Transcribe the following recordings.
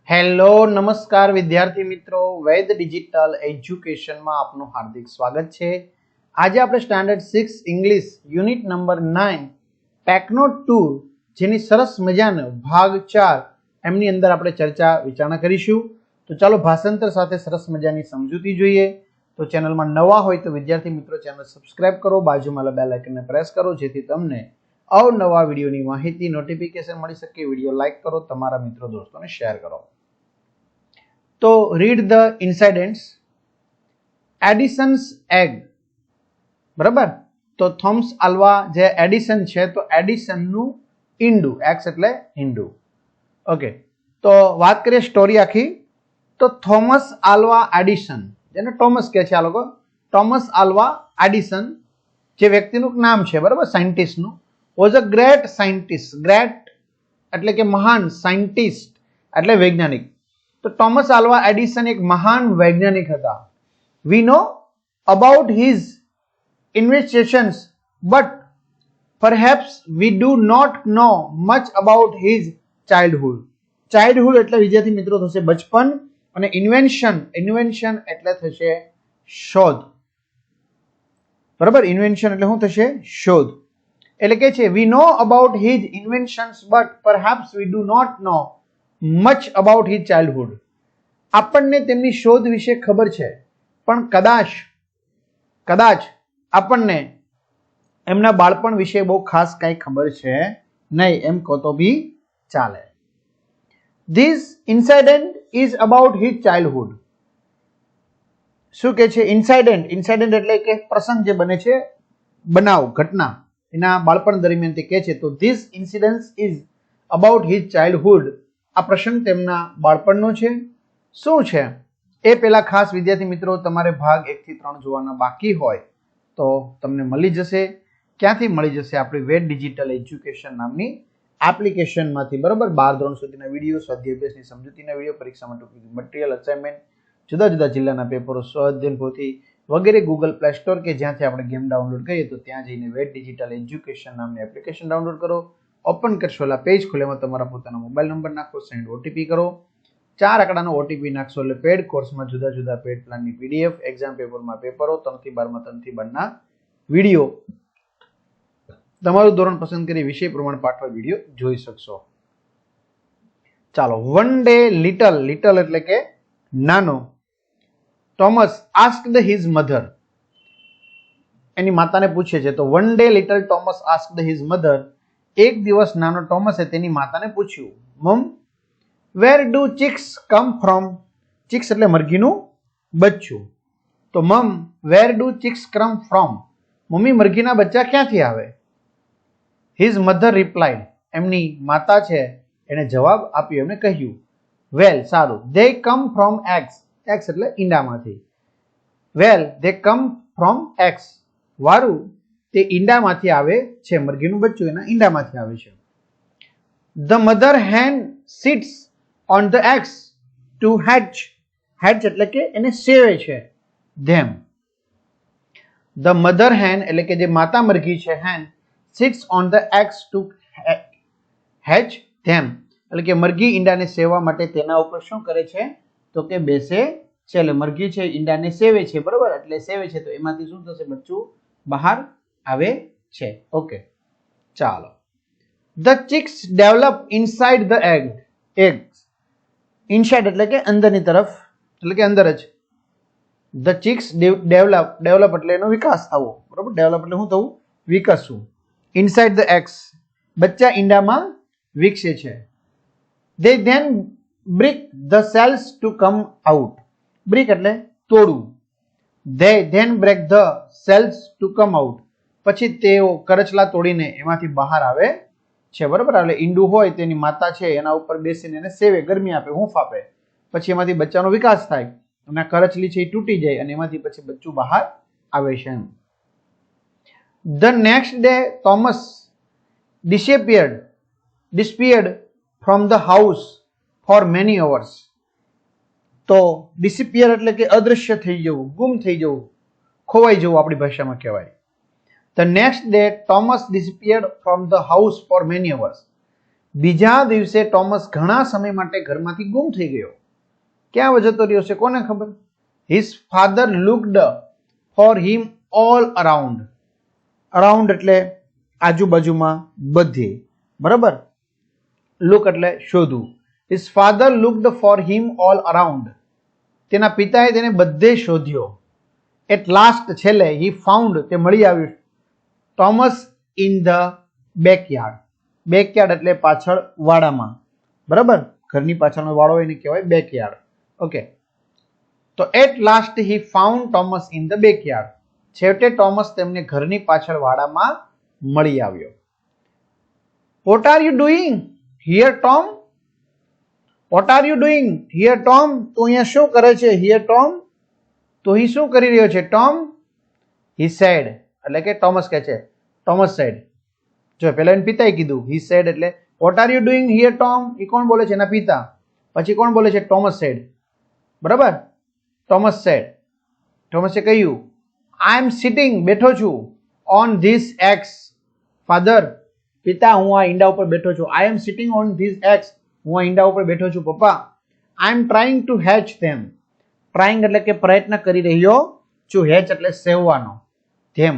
Hello નમસ્કાર વિદ્યાર્થી મિત્રો, વેદ ડિજિટલ એજ્યુકેશનમાં આપનું હાર્દિક સ્વાગત છે. આજે આપણે standard 6 English unit number 9 techno tour જેની સરસ મજાનો ભાગ 4 એમની અંદર આપણે ચર્ચા વિચારણા કરીશું. તો ચાલો ભાષાંતર સાથે સરસ મજાની સમજૂતી જોઈએ. તો ચેનલમાં નવા હોય તો વિદ્યાર્થી મિત્રો ચેનલ સબસ્ક્રાઇબ કરો, બાજુમાં બેલ આઇકનને પ્રેસ કરો જેથી તમને અવનવા વિડીયોની માહિતી નોટિફિકેશન મળી શકે. વિડીયો લાઈક કરો, તમારા મિત્રો દોસ્તોને શેર કરો. તો રીડ ધ ઇન્સિડન્ટ્સ. એડિસન્સ એગ, બરાબર. તો થોમસ આલ્વા જે એડિસન છે તો એડિસનનું ઈંડું, એક્સ એટલે ઈંડું. ઓકે, તો વાત કરીએ સ્ટોરી આખી. તો થોમસ આલ્વા એડિસન, જેને ટોમસ કહે છે આ લોકો, ટોમસ આલ્વા એડિસન જે વ્યક્તિનું નામ છે, બરાબર, સાયન્ટિસ્ટનું, was a great scientist. Great એટલે કે મહાન, સાયન્ટિસ્ટ એટલે વૈજ્ઞાનિક. તો ટોમસ આલ્વા એડિસન એક મહાન વૈજ્ઞાનિક હતા. We know about his investigations but perhaps we do not know much about his childhood. Childhood એટલે વિદ્યાર્થી મિત્રો થશે બચપન, અને ઇન્વેન્શન એટલે થશે શોધ, બરાબર. ઇન્વેન્શન એટલે શું થશે? શોધ. એટલે કે છે we know about his inventions but perhaps we do not know much about his childhood. આપણને તેમની શોધ વિશે ખબર છે પણ કદાચ આપણને એમના બાળપણ વિશે બહુ ખાસ કઈ ખબર છે નહીં, એમ કહો તો બી ચાલે. This incident is about his childhood. શું કે છે? ઇન્સિડન્ટ એટલે કે પ્રસંગ જે બને છે, બનાવ, ઘટના, એના બાળપણ દરમિયાન તે કહે છે. તો this incident is about his childhood. આ પ્રસંગ તેમના બાળપણનો છે. શું છે એ પહેલા ખાસ વિદ્યાર્થી મિત્રો તમારે ભાગ 1 થી 3 જોવાના બાકી હોય તો તમને મળી જશે. ક્યાંથી મળી જશે? આપણી વેદ ડિજિટલ એજ્યુકેશન નામની એપ્લિકેશનમાંથી, બરાબર. 12 ધોરણ સુધીના વિડીયો, સ્વાધ્યાય અભ્યાસની સમજૂતીના વિડીયો, પરીક્ષામાં ટોપિક મટીરિયલ, અસાઇનમેન્ટ, જુદા જુદા જિલ્લાના પેપરો, સ્વઅધ્યયન પોથી વગેરે ગૂગલ પ્લે સ્ટોર કે જ્યાંથી આપણે ગેમ ડાઉનલોડ કરીએ તો ત્યાં જઈને વેદ ડિજિટલ એજ્યુકેશન નામની એપ્લિકેશન ડાઉનલોડ કરો. ઓપન કરશો એટલે પેજ ખોલે, એમાં તમારા પોતાના મોબાઈલ નંબર નાખો, સેન્ડ ઓટીપી કરો. 4 આંકડાનો ઓટીપી નાખશો એટલે પેડ કોર્સમાં જુદા જુદા પેડ પ્લાનની પીડીએફ, એક્ઝામ પેપરમાં પેપરો, 3 થી 12 માં 3 થી 12 ના વિડીયો, તમારું ધોરણ પસંદ કરી વિષય પ્રમાણે પાઠવા વિડીયો જોઈ શકશો. ચાલો, વન ડે લિટલ એટલે કે નાનો, ટોમસ આસ્ક્ડ હિઝ મધર, એની માતાને પૂછે છે. તો one day little Thomas asked his mother, એક દિવસ નાનો ટોમસે તેની માતાને પૂછ્યું, mom where do chicks come from. Chicks એટલે મરઘીનું બચ્ચું. તો mom where do chicks come from, મમ્મી મરઘીના બચ્ચા ક્યાંથી આવે? હિઝ મધર રિપ્લાઇડ, એમની માતા છે એને જવાબ આપ્યો, એમને કહ્યું, વેલ, સારું, દે કમ ફ્રોમ એગ્સ. એગ્સ એટલે ઈંડામાંથી. વેલ, દે કમ ફ્રોમ એગ્સ, વારું, તે ઈંડામાંથી આવે છે. મરઘીનું બચ્ચું એના ઈંડામાંથી આવે છે. The mother hen sits on the eggs to hatch. Hatch એટલે કે એને સેવે છે. ધેમ. ધ મધર હેન એટલે કે જે માતા મરઘી છે, hen sits on the eggs to hatch them એટલે કે મરઘી ઈંડાને સેવવા માટે તેના ઉપર શું કરે છે? તો કે બેસે છે. એટલે મરઘી છે ઈંડાને સેવે છે, બરોબર. એટલે સેવે છે તો એમાંથી શું થશે? બચ્ચું બહાર આવે છે. ઓકે, ચાલો. The chicks develop inside the eggs. Inside એટલે કે અંદરની તરફ, એટલે કે અંદર જ. ધ ચિક્સ ડેવલપ એટલે એનો વિકાસ થવો, બરોબર. ડેવલપ એટલે શું થવું? વિકસવું. ઇનસાઇડ ધ એગ્સ, બચ્ચા ઈંડામાં વિકસે છે. they then break the cells to come out. break એટલે તોડવું. they then break the cells to come out, પછી તેઓ કરચલા તોડીને એમાંથી બહાર આવે છે, બરાબર. એટલે ઈંડું હોય તેની માતા છે એના ઉપર બેસીને એને સેવે, ગરમી આપે, હૂંફ આપે, પછી એમાંથી બચ્ચાનો વિકાસ થાય અને કરચલી છે એ તૂટી જાય અને એમાંથી પછી બચ્ચું બહાર આવે છે. એમ. The next day Thomas disappeared from the house for many hours. તો disappear એટલે કે અદૃશ્ય થઈ જવું, ગુમ થઈ જવું, ખોવાઈ જવું આપણી ભાષામાં કહેવાય. The next day Thomas disappeared from the house for many hours. બીજા દિવસે ટોમસ ઘણા સમય માટે ઘરમાંથી ગુમ થઈ ગયો. ક્યાં જતો રહ્યો છે કોને ખબર? His father looked for him all around. Around એટલે આજુબાજુમાં, બધે, બરાબર. લુક એટલે શોધવું. His father looked for him all around. તેના પિતાએ તેને બધે શોધ્યો. એટ લાસ્ટ છેલ્લે હી ફાઉન્ડ તે મળી આવ્યું Thomas in the backyard. Backyard એટલે પાછળ વાડામાં, બરાબર. ઘરની પાછળનો વાડો એને કહેવાય બેકયાર્ડ. ઓકે, તો at last he found Thomas in the backyard. છેવટે ટોમસ તેમને ઘરની પાછળ વાડામાં મળી આવ્યો. What are you doing here Tom? What are you doing here Tom? તું અહીંયા શું કરે છે? હિયર ટોમ, તો હી શું કરી રહ્યો છે? ટોમ. હી સેડ એટલે કે ટોમસ કહે છે. Thomas said. જો પેલા એને પિતાએ કીધું, હી સેડ એટલે what are you doing here Tom? એ કોણ બોલે છે? એના પિતા. પછી કોણ બોલે છે? ટોમસ સેડ, બરાબર. Thomas said. ટોમસે કહ્યું, આઈ એમ સિટિંગ, બેઠો છું, ઓન ધીસ એક્સ. ફાધર, પિતા, હું આ ઈંડા ઉપર બેઠો છું. I am sitting on this eggs, હું આ ઈંડા ઉપર બેઠો છું પપ્પા. I am trying to hatch them. Trying એટલે કે પ્રયત્ન કરી રહ્યો છું. હેચ એટલે સેવવાનો. ધેમ.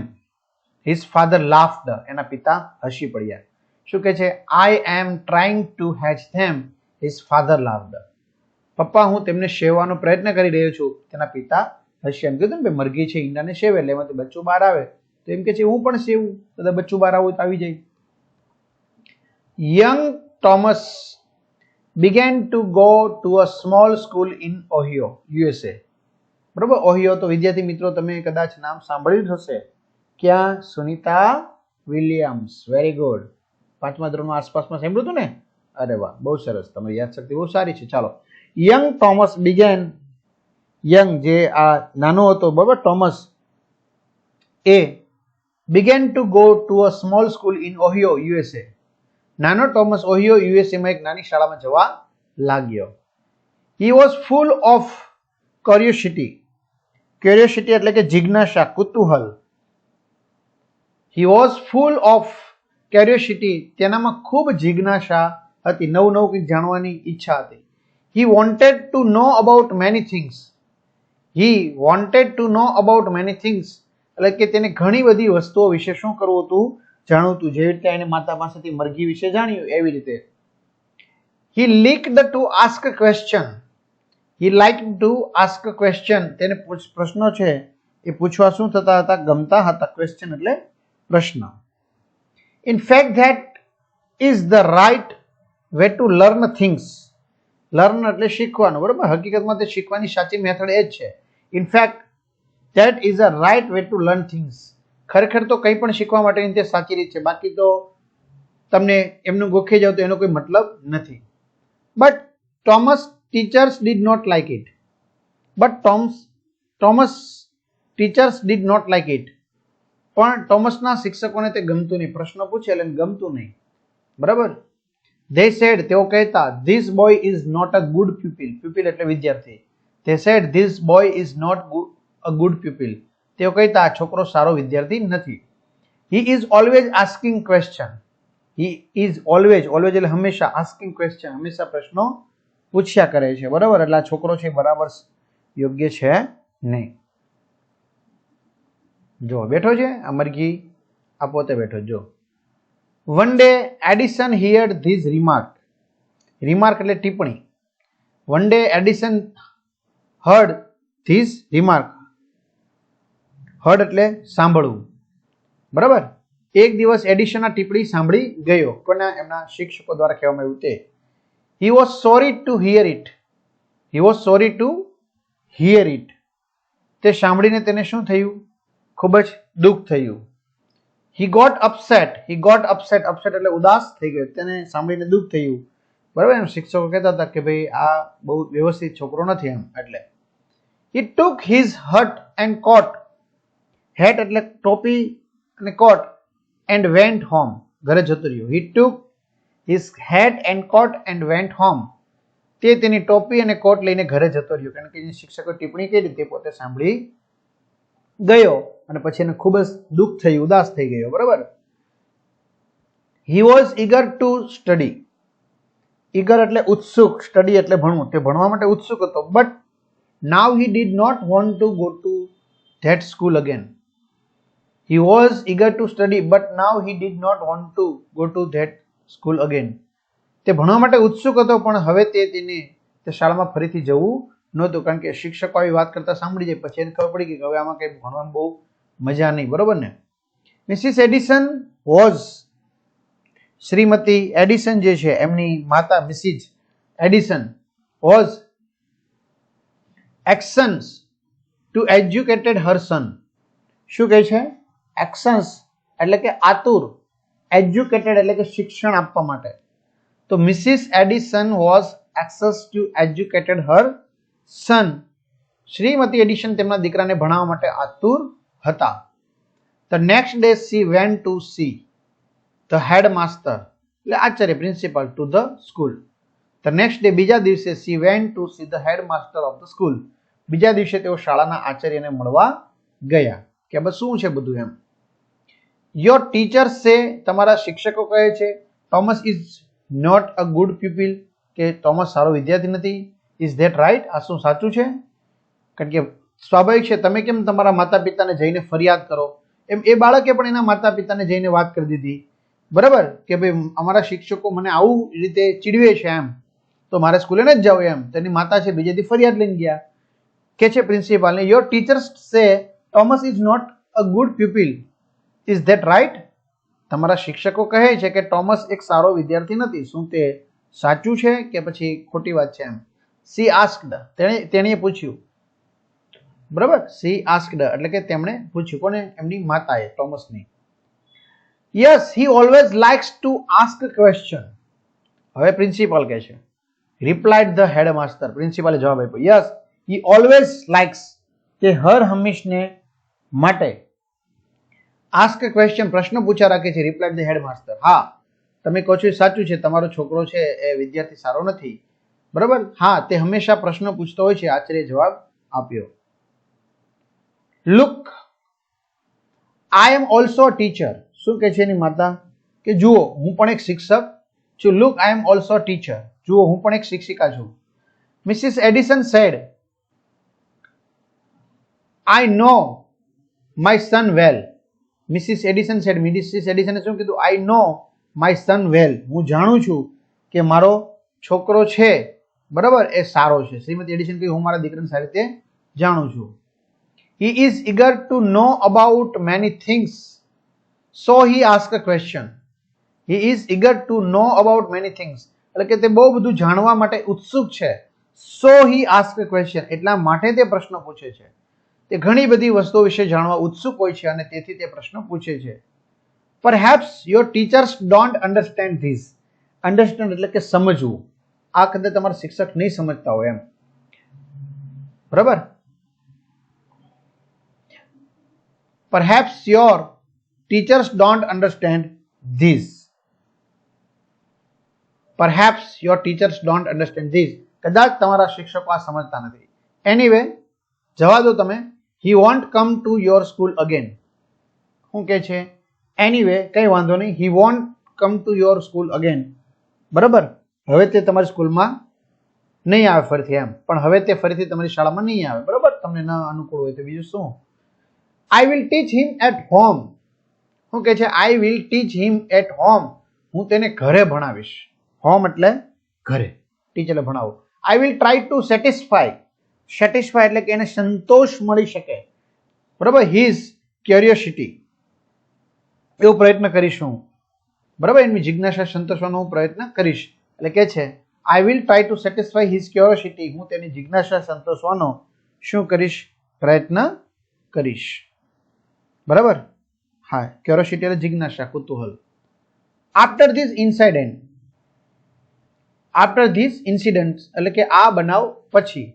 His father laughed. એના પિતા હસી પડ્યા. શું કહે છે? I am trying to hatch them. His father laughed. પપ્પા, હું તેમને સેવવાનો પ્રયત્ન કરી રહ્યો છું. તેના પિતા હસી. એમ કીધું ને, મરઘી છે ઈંડાને સેવે એટલે એમાંથી બચ્ચું બહાર આવે, તો એમ કે છે હું પણ સેવું, તો બચ્ચું બહાર આવું તો આવી જાય. Young Thomas began to go to a small school in Ohio, USA. બરોબર. ઓહિયો તો વિદ્યાર્થી મિત્રો તમે કદાચ નામ સાંભળ્યું જ હશે. ક્યાં? સુનિતા વિલિયમ્સ. Very good. 5મા ધોરણમાં આસપાસમાં સાંભળ્યું હતું ને? અરે વાહ, બહુ સરસ. તમારી યાદશક્તિ બહુ સારી છે. ચાલો. યંગ ટોમસ began, યંગ જે આ નાનો હતો, બરોબર, Thomas, A began to go to a small school in Ohio, USA. નાનો ટોમસ ઓહિયો યુએસએમાં એક નાની શાળામાં જવા લાગ્યો. He was full of curiosity. Curiosity એટલે કે જિજ્ઞાસા, કુતૂહલ. He was full of curiosity. તેનામાં ખૂબ જિજ્ઞાસા હતી, નવું નવું કંઈક જાણવાની ઈચ્છા હતી. He wanted to know about many things. He wanted to know about many things એટલે કે તેને ઘણી બધી વસ્તુઓ વિશે શું કરવું હતું? જાણવું હતું. જેવી રીતે એને માતા પાસેથી મરઘી વિશે જાણ્યું એવી રીતે. He liked to ask question. He liked to ask question. તેને પ્રશ્નો છે એ પૂછવા શું થતા હતા? ગમતા હતા. ક્વેશ્ચન એટલે પ્રશ્ન. In fact that is the right way to learn things. Learn એટલે શીખવાનું, બરાબર. હકીકતમાં તે શીખવાની સાચી મેથડ એ જ છે. In fact that is a right way to learn things. ખરેખર તો કંઈ પણ શીખવા માટેની તે સાચી રીત છે. બાકી તો તમને એમનું ગોખી જાવ તો એનો કોઈ મતલબ નથી. But Thomas teachers did not like it. But Thomas teachers did not like it. પણ ટોમસના શિક્ષકોને તે ગમતું નહીં. પ્રશ્ન પૂછે એટલે ગમતું નહીં, બરાબર. ધે સેડ, તેઓ કહેતા, this boy is not a good pupil. Pupil એટલે વિદ્યાર્થી. They said this boy is not a good pupil. તેઓ કહેતા આ છોકરો સારો વિદ્યાર્થી નથી. He is always asking question. He is always, always એટલે હંમેશા, આસ્કિંગ ક્વેશ્ચન હંમેશા પ્રશ્નો પૂછ્યા કરે છે, બરાબર. એટલે આ છોકરો છે બરાબર યોગ્ય છે નહીં. જો બેઠો છે આ મરઘી, આ પોતે બેઠો. જો one day Edison heard this remark. Remark એટલે ટિપ્પણી. One day Edison heard this remark. Heard એટલે સાંભળવું, બરાબર. એક દિવસ એડિશન આ ટિપ્પણી સાંભળી ગયો. કોના? એમના શિક્ષકો દ્વારા કહેવામાં આવ્યું તે. He was sorry to hear it. He was sorry to hear it. તે સાંભળીને તેને શું થયું? ખૂબ જ દુઃખ થયું. He got upset. He got upset. Upset એટલે ઉદાસ થઈ ગયો. તેને સાંભળીને દુઃખ થયું, બરાબર. એમ શિક્ષકો કહેતા હતા કે ભાઈ આ બહુ વ્યવસ્થિત છોકરો નથી એમ. એટલે he took his hat and coat. Hat એટલે ટોપી અને કોટ, એન્ડ વેન્ટ હોમ, ઘરે જતો રહ્યો. He took his hat and coat and went home. તે તેની ટોપી અને કોટ લઈને ઘરે જતો રહ્યો. કારણ કે શિક્ષકો ટિપ્પણી કરી તે પોતે સાંભળી ગયો અને પછી એને ખૂબ જ દુઃખ થયું, ઉદાસ થઈ ગયો, બરાબર. હી was eager to study. Eager એટલે ઉત્સુક, સ્ટડી એટલે ભણવું, તે ભણવા માટે ઉત્સુક હતો. But now he did not want to go to that school again. He was eager to study but now he did not want to go to that school again. તે ભણવા માટે ઉત્સુક હતો પણ હવે તેને તે શાળામાં ફરીથી જવું નહોતું, કારણ કે શિક્ષકો આવી વાત કરતા સાંભળી જાય પછી એને ખબર પડી કે હવે આમાં કઈ ભણવામાં બહુ મજા નહીં. બરોબર ને? મિસિસ એડિસન વોઝ, શ્રીમતી એડિસન જે છે એમની માતા મિસિસ એડિસન વોઝ એક્શન્સ ટુ એજ્યુકેટેડ હર સન. શું કહે છે? એક્શન્સ એટલે કે આતુર, એજ્યુકેટેડ એટલે કે શિક્ષણ આપવા માટે. તો Mrs Edison was anxious to educated her son. શ્રીમતી એડિસન તેમના દીકરાને ભણાવવા માટે આતુર હતા. The next day she went to see the headmaster, એટલે Acharya, principal, to the school. The next day, બીજા દિવસે she went to see the headmaster of the school. બીજા દિવસે તેઓ શાળાના આચાર્યને મળવા ગયા. કે બસ શું છે બધું એમ. Your teachers say, તમારા શિક્ષકો કહે છે, Thomas is not a good pupil, કે થોમસ સારો વિદ્યાર્થી નથી. Is that right? આ શું સાચું છે? કારણ કે સ્વાભાવિક છે, તમે કેમ તમારા માતા પિતાને જઈને ફરિયાદ કરો, એમ એ બાળકે પણ એના માતા પિતાને જઈને વાત કરી દીધી. બરાબર? કે ભાઈ અમારા શિક્ષકો મને આવું રીતે ચીડવે છે એમ, તો મારે સ્કૂલે ન જ જાવ એમ. તેની માતા છે બીજેથી ફરિયાદ લઈને ગયા. કે છે પ્રિન્સિપાલને, your teachers say Thomas is not a good pupil, is that right? તમારા શિક્ષકો કહે છે કે ટોમસ એક સારો વિદ્યાર્થી નથી. શું તે સાચું છે કે પછી ખોટી વાત છે એમ? સી આસ્ક્ડ, તેણીએ પૂછ્યું. બરાબર? સી આસ્ક્ડ એટલે કે તેમણે પૂછ્યું. કોને? એમની માતાએ, ટોમસની. Yes, he always likes to ask question. હવે પ્રિન્સિપાલ કહે છે, રિપ્લાઇડ ધ હેડમાસ્ટર. પ્રિન્સિપાલે જવાબ આપ્યો, યસ હી ઓલવેઝ લાઇક્સ, કે હર હંમેશને માટે, આસ્ક ક્વેશ્ચન, પ્રશ્ન પૂછા રાખે છે. રિપ્લાઇડ ધ હેડમાસ્ટર, હા તમે કહો છો એ સાચું છે, તમારો છોકરો છે એ વિદ્યાર્થી સારો નથી. બરાબર? હા, તે હંમેશા પ્રશ્ન પૂછતો હોય છે. આચાર્ય જવાબ આપ્યો. Look, I am also a teacher. શું કહે છે એની માતા? કે જુઓ, હું પણ એક શિક્ષક છું. Look, I am also a teacher. જુઓ, હું પણ એક શિક્ષિકા છું. Mrs Edison said, I know my son well. Mrs Edison said, Mrs એડિસને શું કીધું? I know my son well. હું જાણું છું કે મારો છોકરો છે, બરાબર, એ સારો છે. શ્રીમતી એડિસન કહ્યું, હું મારા દીકરાને સારી રીતે જાણું છું. He is eager to know about many things, so he asks a question. He is eager to know about many things. એટલે કે તે બહુ બધું જાણવા માટે ઉત્સુક છે. So he asks a question. એટલા માટે તે પ્રશ્ન પૂછે છે. તે ઘણી બધી વસ્તુઓ વિશે જાણવા ઉત્સુક હોય છે અને તેથી તે પ્રશ્ન પૂછે છે. Perhaps your teachers don't understand this. Understand એટલે કે સમજવું. આ કદાચ તમારા શિક્ષક નહીં સમજતા હોય એમ. બરાબર? Perhaps your teachers don't understand this. Perhaps your teachers don't understand this. કદાચ તમારા શિક્ષકો આ સમજતા નથી. Anyway, જવા દો તમે. He won't come to your school again. શું કહે છે? Anyway, કઈ વાંધો નહીં. He won't come to your school again. બરાબર? હવે તે તમારી સ્કૂલમાં નહીં આવે ફરીથી એમ. પણ હવે તે ફરીથી તમારી શાળામાં નહીં આવે. બરાબર? તમને ન અનુકૂળ હોય તો બીજું શું? I will teach him at home. શું કહે છે? I will teach him at home. હું તેને ઘરે ભણાવીશ. હોમ એટલે ઘરે. ટીચ એટલે ભણાવું. I will try to satisfy. Satisfy એટલે કે એને સંતોષ મળી શકે. બરાબર? His curiosity. એવો પ્રયત્ન કરીશું. બરાબર? એની જિજ્ઞાસા સંતોષવાનો પ્રયત્ન કરીશ. એટલે કે છે I will try to satisfy his curiosity. હું તેની જિજ્ઞાસા સંતોષવાનો શું કરીશ? પ્રયત્ન કરીશ. બરાબર? હા, ક્યુરોસિટી એટલે જિજ્ઞાસા, કુતૂહલ. After this incident, after this incident એટલે કે આ બનાવ પછી,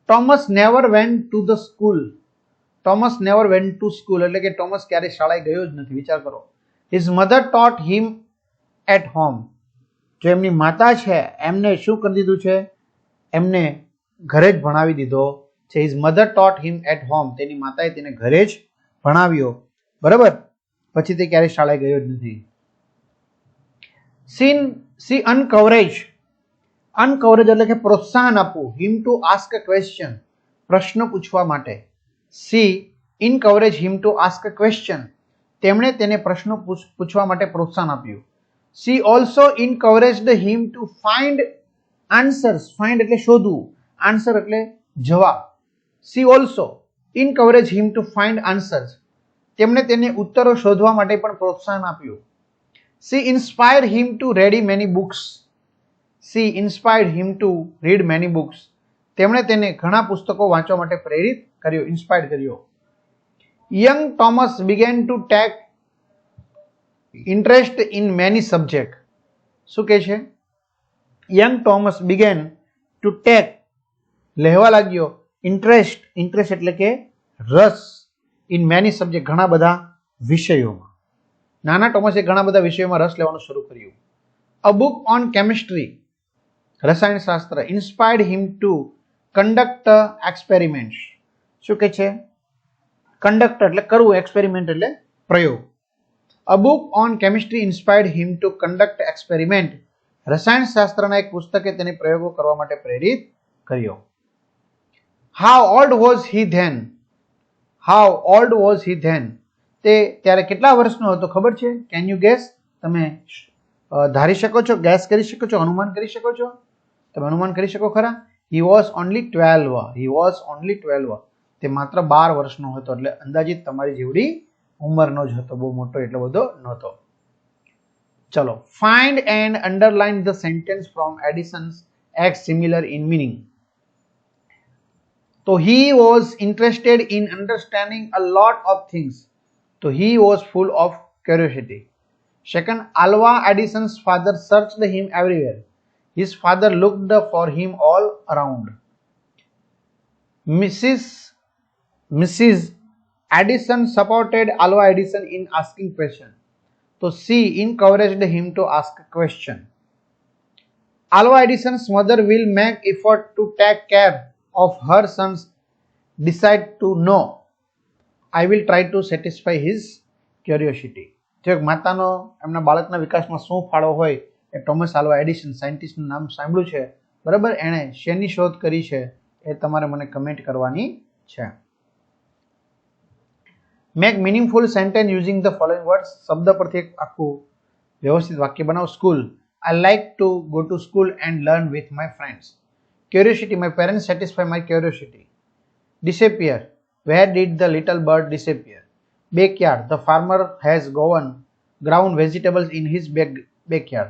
Thomas never went to the school. Thomas never went to school એટલે કે ટોમસ ક્યારે શાળાએ ગયો જ નથી. વિચાર કરો. His mother taught him at home. જો એમની માતા છે એમને શું કરી દીધું છે? એમને ઘરે જ ભણાવી દીધો છે. His mother taught him at home. તેની માતાએ તેને ઘરે જ ભણાવ્યો. બરાબર? પછી તે ક્યારેય શાળાએ ગયો જ નથી. સી અનકવરેજ અનકવરેજ એટલે કે પ્રોત્સાહન આપવું, him to ask a question, પ્રશ્ન પૂછવા માટે. She encourage him to ask a question, તેમણે તેને પ્રશ્ન પૂછવા માટે પ્રોત્સાહન આપ્યું. She also encouraged him to find answers, find એટલે શોધવું, આન્સર એટલે જવાબ. She also encourage him to find answers, તેમણે તેને ઉત્તરો શોધવા માટે પણ પ્રોત્સાહન આપ્યું. She inspired him to read many books, she inspired him to read many books, તેમણે તેને ઘણા પુસ્તકો વાંચવા માટે પ્રેરિત કર્યો, ઇન્સ્પાયર્ડ કર્યો. Young Thomas began to take interest in many subjects. શું કહે છે? Young Thomas began to take, લેવા લાગ્યો, ઇન્ટરેસ્ટ એટલે કે રસ, ઇન મેની સબ્જેક્ટ, ઘણા બધા વિષયોમાં. નાના ટોમસે ઘણા બધા વિષયોમાં રસ લેવાનું શરૂ કર્યું. અ બુક ઓન કેમિસ્ટ્રી, રસાયણશાસ્ત્ર, inspired him to conduct experiments. શું કહે છે? કન્ડક્ટ એટલે કરવું, એક્સપેરિમેન્ટ એટલે પ્રયોગ. A book on chemistry inspired him to conduct experiment, રસાયણશાસ્ત્રના એક પુસ્તકે તેને પ્રયોગો કરવા માટે પ્રેરિત કર્યો. How old was he then, how old was he then, તે ત્યારે કેટલા વર્ષનો હતો ખબર છે? કેન યુ ગેસ, તમે ધારી શકો છો, ગેસ કરી શકો છો, અનુમાન કરી શકો છો? તમે અનુમાન કરી શકો ખરા? He was only 12, he was only 12, તે માત્ર 12 વર્ષનો હતો, એટલે અંદાજિત તમારી જેવડી ઉંમરનો જ હતો, બહુ મોટો એટલો બધો નહોતો. ચલો, find and underline the sentence from Edison's act similar in meaning. તો he was interested in understanding a lot of things. So he was full of curiosity. Second, Alva Edison's father searched him everywhere. His father looked for him all around. Mrs. Edison supported Alva Edison in asking questions. So she encouraged him to ask a question. Alva Edison's mother will make effort to take care of her son's decide to know. I will try to satisfy his curiosity. જો માતાનો એમના બાળકના વિકાસમાં શું ફાળો હોય એ Thomas Alva Edison, સાયન્ટિસ્ટનું નામ સાંભળ્યું છે બરાબર, એણે શેની શોધ કરી છે એ તમારે મને કમેન્ટ કરવાની છે. Make meaningful sentence using the following words, શબ્દ પરથી એક આખું વ્યવસ્થિત વાક્ય બનાવો. School, I like to go to school and learn with my friends. Curiosity, my parents satisfy my curiosity. Disappear, where did the little bird disappear? Backyard, the farmer has grown vegetables in his backyard.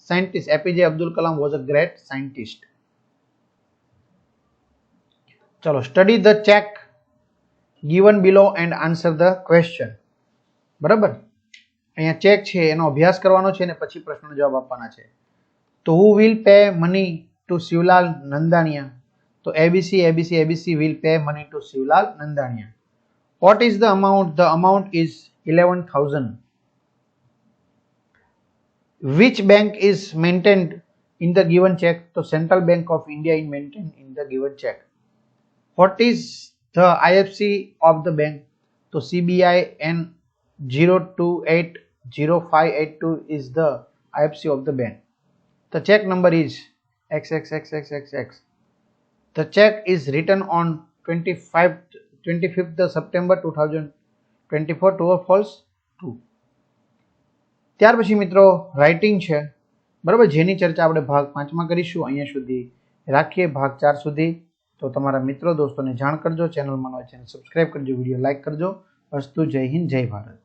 Scientist, APJ Abdul Kalam was a great scientist. ચલો, study the check given below and answer the question. બરાબર, અહીંયા check છે એનો અભ્યાસ કરવાનો છે અને પછી પ્રશ્નનો જવાબ આપવાના છે. તો who will pay money to Shivlal Nandaniya? તો ABC will pay money to Shivlal Nandaniya. What is the amount? The amount is 11,000. Which bank is maintained in the given check? So Central Bank of India is maintained in the given check. What is the IFSC of the bank? So CBI N0280582 is the IFSC of the bank. The check number is XXXXXX. The check is written on 25th September 2024. True or false? True. ત્યાર પછી મિત્રો writing છે બરાબર, જેની ચર્ચા આપણે ભાગ 5માં કરીશું. અહીંયા સુધી રાખીએ, ભાગ 4 સુધી. તો તમારા મિત્રો દોસ્તોને જાણ કરજો, ચેનલમાં નવા ચેનલ સબસ્ક્રાઇબ કરજો, વિડીયો લાઇક કરજો. અસ્તુ, જય હિન્દ, જય ભારત.